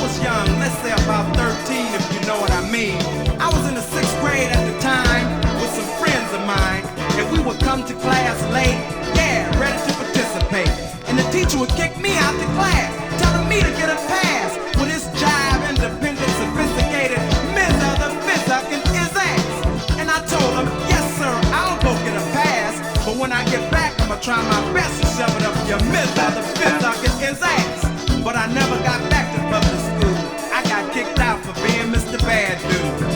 was young, let's say about 13 if you know what I mean. I was in the 6th grade at the time with some friends of mine, and we would come to class late, yeah, ready to participate. And the teacher would kick me out the class, telling me to get a pass with his jive, independent, sophisticated, Mr. the Fizzuck and his ass. And I told him, yes sir, I'll go get a pass, but when I get back, I'ma try my best to shove it up your Mr. the Fizzuck and his ass. But I never got back to public school. I got kicked out for being Mr. Bad Dude.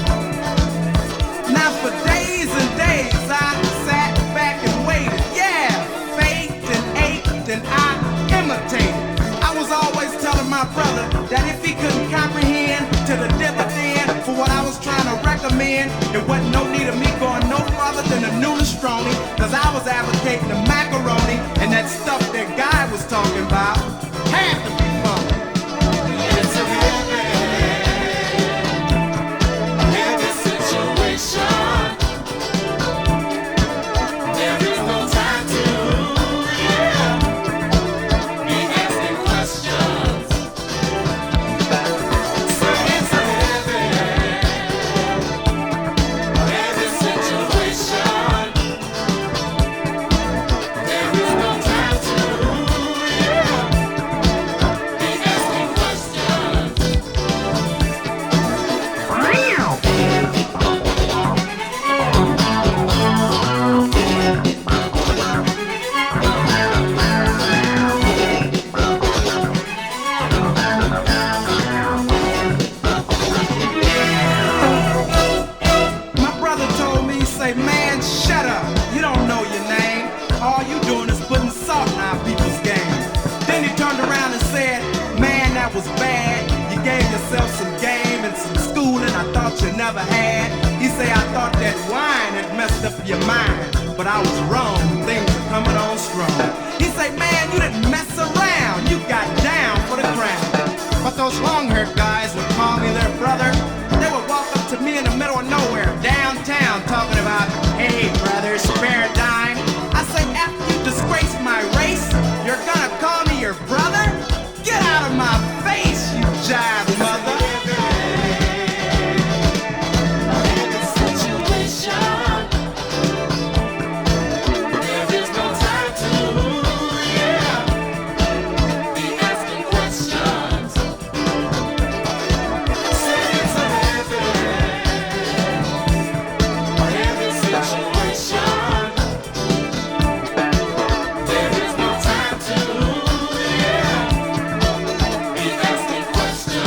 Now for days and days I sat back and waited. Yeah, faked and ached and I imitated. I was always telling my brother that if he couldn't comprehend to the dividend for what I was trying to recommend, there wasn't no need of me going no farther than a Nunastroni, cause I was advocating the macaroni and that stuff that guy was talking about had to be fun. It's a heavy situation. There is no time to be asking questions. So it's a heavy situation. There is no time to be asking questions. My brother told me, he say, man, shut up. You don't know your name. All you doing is putting salt in our people's game. Then he turned around and said, man, that was bad. You gave yourself some game and some schooling I thought you never had. He say, I thought that wine had messed up your mind, but I was wrong. Things are coming on strong. He say, man, you didn't mess around. You got down for the crown. But those long-haired guys would call me their brother. They would walk up to me in the middle of nowhere, downtown, talking about, hey, brother, spare a dime. I say, after you disgrace my race, you're gonna call me your brother? Get out of my face, you jive mother. There is no time to be asking questions. So it's a heavy situation. There is no time to be asking questions.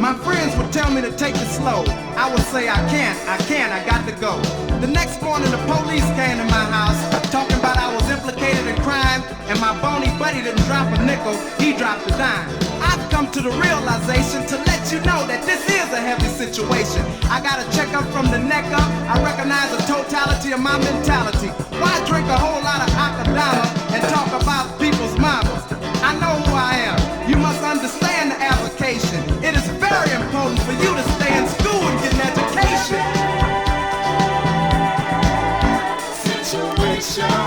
My friends would tell me to take it slow. I would say, I can't, I got to go. The next morning, the police came to my house, talking about I was implicated in crime, and my bony buddy didn't drop a nickel, he dropped a dime. I've come to the realization to let you know that this is a heavy situation. I gotta check up from the neck up. I recognize the totality of my mentality. Why drink a whole lot of akadama and talk about people's mamas? I know who I am. You must understand the application. It is very important for you to stay in school and get an education. Situation.